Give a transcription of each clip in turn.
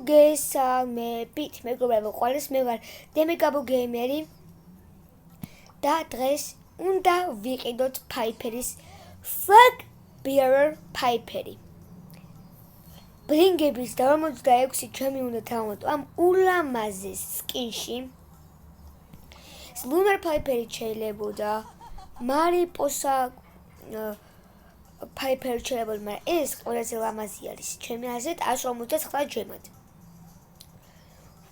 მოგესალმებით, მეგობრებო, ყველას მე ვარ დემიკაბო გეიმერი და დღეს უნდა ვიყიდოთ Piper's Flag Bearer Piper. ბრინგების და 46 ჩემი უნდა დავმოტო ამ ულამაზეს სკინში. Lunar Piper შეიძლება მარიპოსა Piper შეიძლება, მაგრამ ეს ყველაზე ლამაზი არის. ჩემი აზრით 159 ჯემად.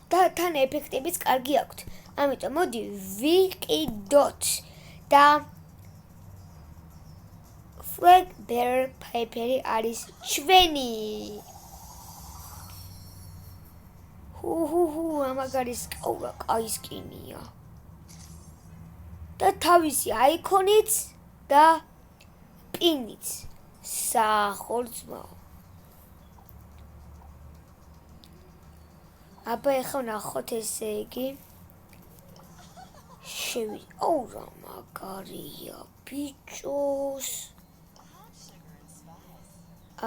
და თან ეფექტებიც კარგი აქვთ. ამიტომ მოდი ვიყიდოთ და Flag Bearer Piper არის ჩვენი. ამაგარი სკოლა კაი სკინია. და თავისი აიკონიც და პინიც სახორცმაო. აბა ეხლა ნახოთ ესე იგი. რა მაგარია ბიჭოს.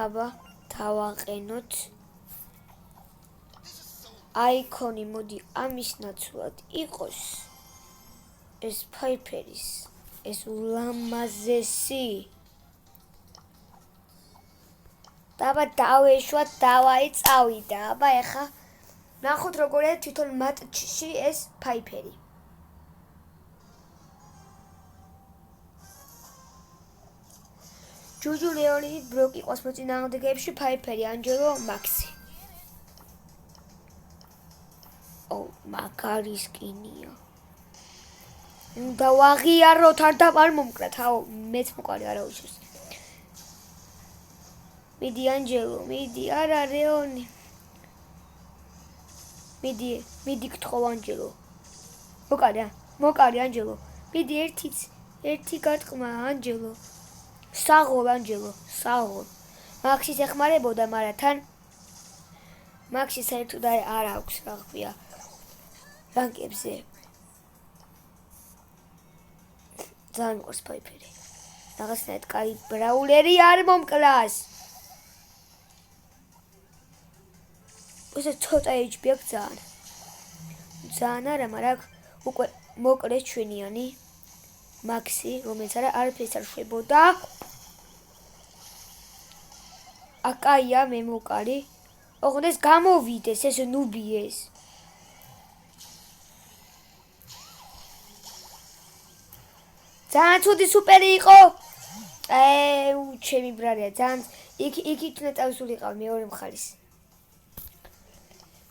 აბა დავაყენოთ. აიკონი მოდი ამის ნაცვლად იყოს. ეს Piper's ეს ულამაზესი. დაბა დავეშვათ დავაიწავიდა. აბა ეხა ნახოთ როგორია თვითონ მატჩში ეს Piper. ჯუჯუ ლეონი ბროკი ყავს მოწინააღმდეგეებში Piper, ანჯელო, მაქსი. მაგარი სკინია. და ვაღიაროთ არ მომკრათ, მეც მოყარი არა უშავს. მიდი ანჯელო, მიდი, არა ლეონი. მიდი გთხოვ ანჯელო. მოკარი ანჯელო. მიდი ერთი გარტყმა ანჯელო. საღოლ ანჯელო, საღოლ. მაქსის ეხმარებოდა, მაგრამ თან მაქსის საერთოდ არ აქვს რა ქვია. რანკებზე. ძალიან მიყვარს Piper. რაღაცნაირად კაი ბრაულერი არ მომკლას. ცოტა HP აქვს ძალიან. ძალიან არა, მაგრამ უკვე მოკლეს ჩვენიანი მაქსი, რომელიც არაფერს არ შვებოდა. აკაია მე მოკარი. ოღონდ ეს გამოვიდეს, ეს ნუბიეს. ძალიან ცუდი სუპერი იყო. ჩემი ბრალია, ძალიან იქით უნდა წავსულიყავ მეორე მხარის.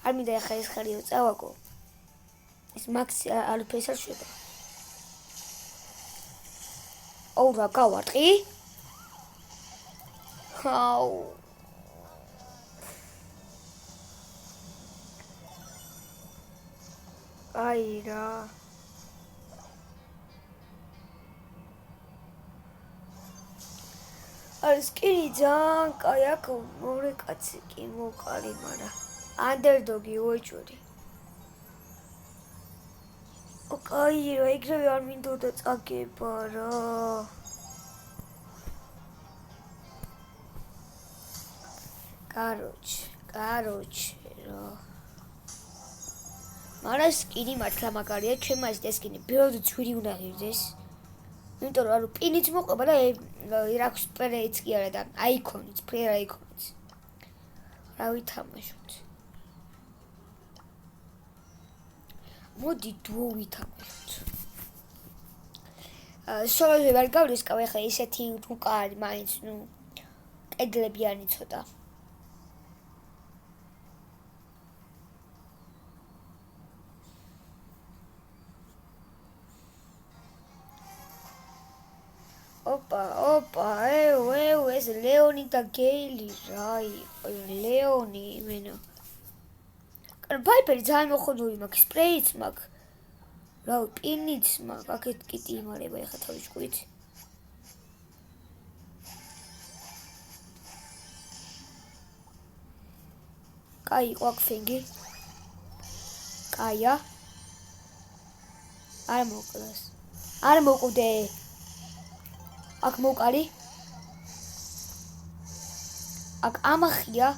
არ მინდა ახლა ეს ხარიო წავაკო. ეს მაქსი არაფერს არ შვება. რა გავარტყი? აი რა. არის კი ძალიან კაი აქვს მეორე კაცი კი მოკარი, მაგრამ ანდერდოგი უეჭველი. კაი რა, ეგრევე არ მინდოდა წაგება რა. კაროჩე რა. მაგრამ სკინი მართლა მაგარია, ჩემ აზრით ეს სკინი ბევრი ძვირი უნდა ღირდეს. იმიტომ რომ პინიც მოყვება და აქვს სპრეიც კი არა და აიკონიც, ფრერ აიკონიც. რა ვითამაშოთ? მოდი დუო ვითამაშოთ. სოლოზე ვერ გავრისკავ, ახლა ისეთი რუკა არის, მაინც კედლებიანი ცოტა. ოპა, ეს ლეონი და გეილი რა იყო, ლეონი იმენა. Piper ძალიან მოხოდური მაქვს, სპრეიც მაქვს. რა პინიც მაქვს, აქეთ კიტი იმარება ეხა თავის ჭკუით. კაი იყო აქ ფენგი. კაია. არ მოკლას. არ მოკვდე. აქ მოკარი. აქ ამახია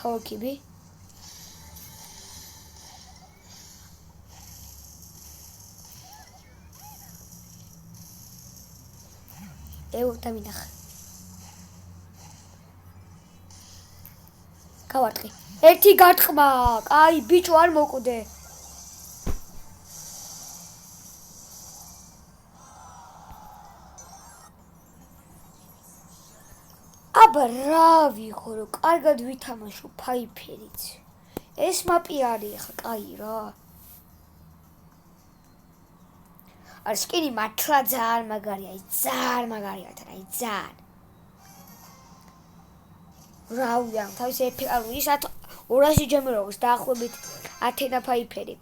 თავკიბი. დამინახე. გავარტყი. ერთი გარტყმა. კაი, ბიჭო არ მოკვდე. აბა რა ვიღო, რომ კარგად ვითამაშო ფაიფერიც. ეს მაპი არის ხა, კაი რა. არ სკინი მართლა ძალიან მაგარია, ძალიან მაგარია, აი ძალიან. რავია, თავის ეფექტური ის 200 ჯემროს დაახლოებით 10 ფაიფერი.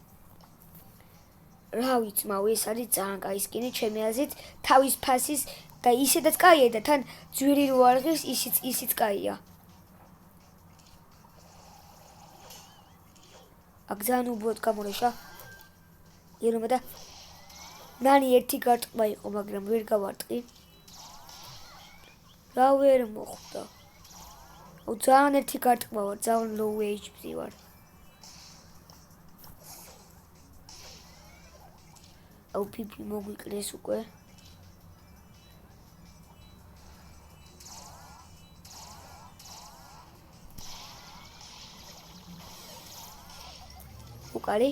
რა ვიცი, ეს არის ძალიან კაი სკინი, ჩემი აზრით, თავის ფასის და ისედაც კაია და თან ძვირი რო არღის, ისიც კაია. აქ ძალიან უბრალოდ გამორეშა. იერომა და ნანი ერთი გარტყმა იყო, მაგრამ ვერ გავარტყი. რა ვერ მოხდა. ძალიან ერთი გარტყმა ვარ, ძალიან low HP ვარ. პიპი მოგვიკრეს უკვე. უკარი.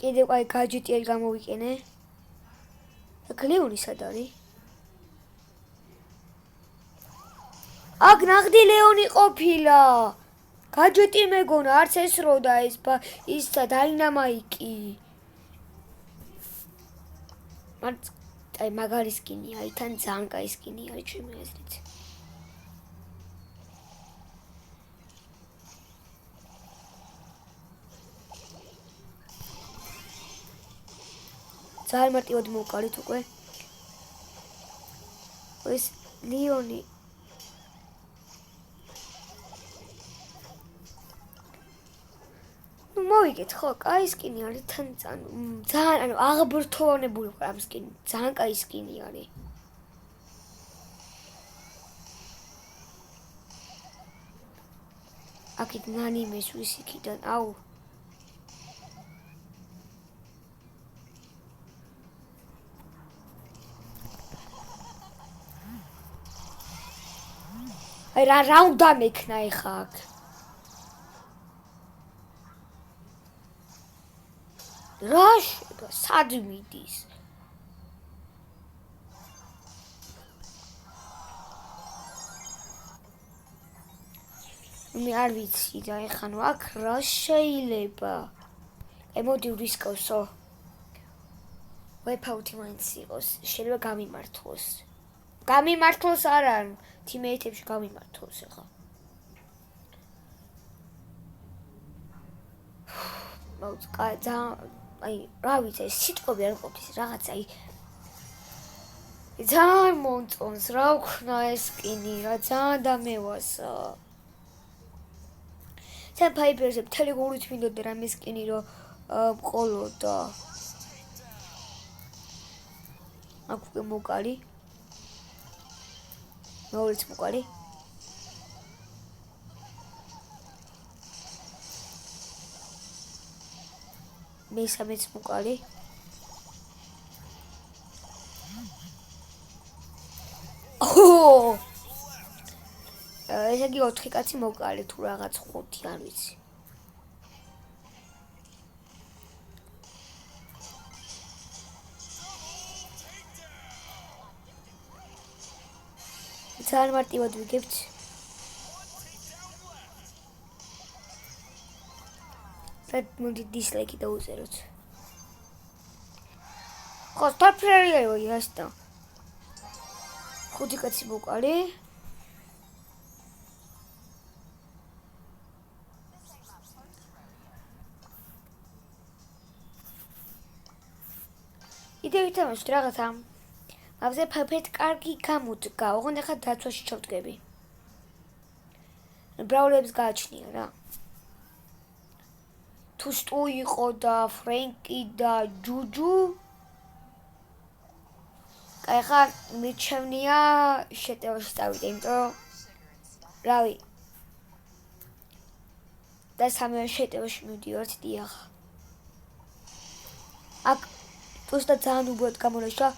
კიდევ აი გაჯეტი არ გამოვიყენე. კლეონი სად არის? აქ ნახდი ლეონი ყოფილა. გაჯეტი მეგონა, არც ეს რო და ის დაინამაიკი. აი მაგარი სკინია, აი თან ძალიან კაი სკინი არის ჩემი აზრით. ძალიან მარტივად მოვკარით უკვე. ეს ლეონი მოვიგეთ ხო, კაი სკინი არის თან ძალიან აღბრთოვანებული ვარ ამ სკინი, ძალიან კაი სკინი არის. აქეთ ნანი მესვის იქიდან, აუ. აი რა უნდა მექნა ეხა აქ. რაშ სად მიდის? მე არ ვიცი და ეხა ნუ აქ რა შეიძლება? მოდი ვისკავსო. ვეფაუთი მაინც იყოს, შეიძლება გამიმართლოს. გამიმართლოს არა, თიმეითებში გამიმართლოს ეხა. აი რა ვიცი, სიტყვები არ ყოფის რაღაც აი ძალიან მომწონს რა ვქნა ეს სკინი, რა ძალიან დამევასა. თან ფაიფერზე მთელი გულით მინდოდა რა ეს სკინი რო მყოლოდა. აქ უკვე მოკარი. მეურიც მოკარი. მესამეც მოკარი. ესე იგი 4 კაცი მოკარი თუ რაღაც 5 არ ვიცი. ძალიან მარტივად ვიგებთ. მოდი დისლაიკი დაუწეროთ. ხო, სტაფრერია იასტა. 5 კაცი მოკარი. იდეა ვითამაშოთ რაღაცა. აბზე ფაფეთ კარგი გამოდგა, ოღონდ ახლა დაცვაში ჩავდგები. ბრაულებს გააჩნია რა. თუ სტუ იყო და ფრენკი და ჯუჯუ. კაი, ახლა მიჩვენია შეტევაში წავიდე, იმიტომ რავი. და სამივე შეტევაში მივდივართ დიახ. აქ თუცა ძალიან უბრალოდ გამორეშა.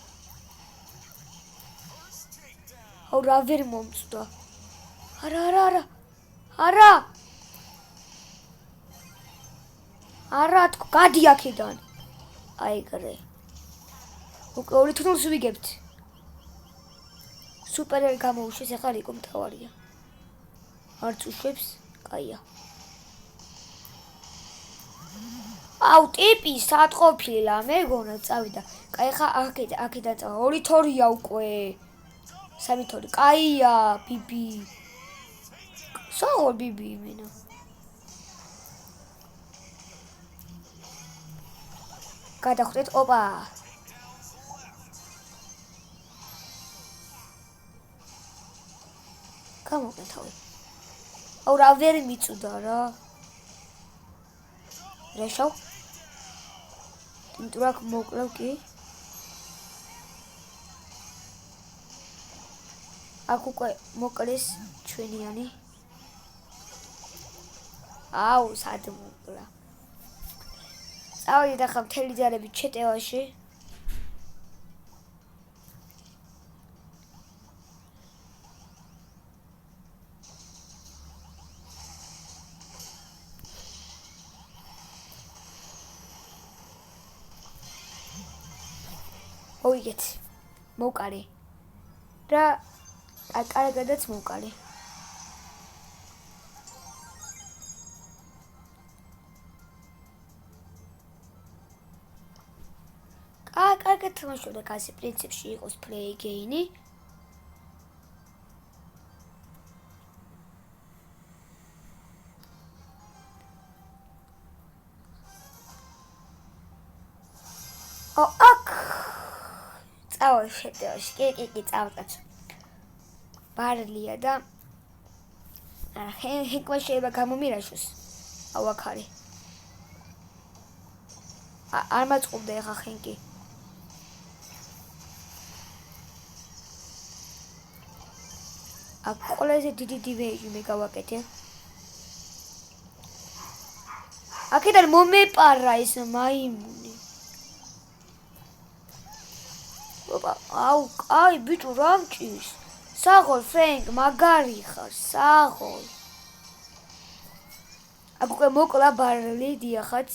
აუ რა ვერ მომწდა. არა თქო გადი აქედან. აიგრე. უკვე 2-0-ს ვიგებთ. სუპერერი გამოუშვეს ახლა რიკო მთავარია. არც უშვებს, კაია. აუ ტიპი სად ყოფილა მეგონა წავიდა. კაი ხა აქედან წავა. 2-2-ია უკვე. 3-2. კაია ბიბი. საღოლ ბიბი იმენა. გადახვდეთ ოპა. გამოგე თავი. აუ რა ვერ მიწუდა რა. რეშავ. ინტრაკ მოკლევ კი. აქ უკვე მოკლეს ჩვენიანი. აუ სად მოკლა. წავიდეთ ახლა მთელი ძალებით შეტევაში. ოიგეთ მოვკარე და კარგადაც მოვკარე. კარგად თამაშობდა კაცი პრინციპში იყოს play game-ი. აქ წავალ შეტევაში. კი წავკაცო. ბარლია და ჰეკმა შეიძლება გამომირაშოს. აუ აქ არის. არ მაწყობდა ახლა ხენკი. აქ ყველაზე დიდი დიმეიჯი მე გავაკეთე. აქედან მომეპარა ეს მაიმუნი. ოპა, აუ, კაი ბიჭო რა მჭირს? საღოლ ფრენკ მაგარი ხარ, საღოლ. აქ უკვე მოკლა ბარლი დიახაც.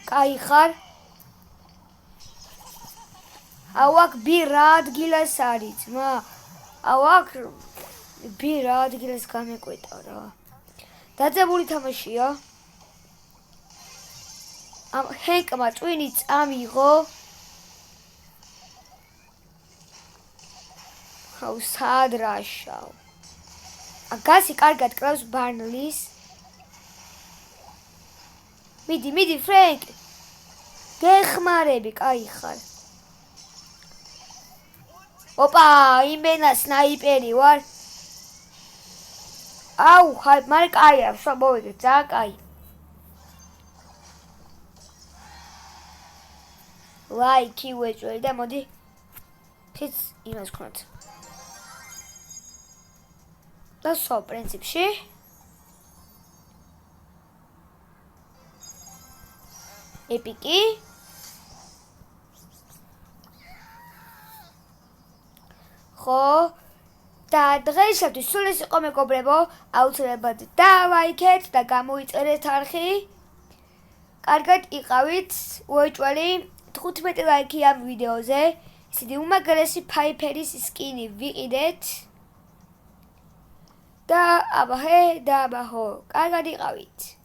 კაი ხარ? აუ აქ ბი რა ადგილას არის ძმა? აუ აქ ბი რა ადგილას გამეკვეტა რა. დაძაბული თამაშია. ამ ჰენკმა წვინი წამიღო. აუ სად რაშავ. აგასი კარგად კრავს ბარნლის. მიდი ფრენკ. გეხმარები, კაი ხარ. ოპა, იმენა სნაიპერი ვარ. აუ, ხაი, მარე კაია, შო მოვიგე, ძალიან კაი. ვაი, კი ვეჭველი და მოდი. თიც იმას ვქნათ. და სო პრინციპში ეპიკი ხო და დღეისათვის სულ ეს იყო მეგობრებო, აუცილებლად დავაიქეთ და გამოიწერეთ არხი. კარგად იყავით, უეჭველი 15 ლაიქი ამ ვიდეოზე. ისეთი უმაგრესი ფაიფერის სკინი ვიყიდეთ. და აბა ჰე და აბა ჰო, კარგად იყავით.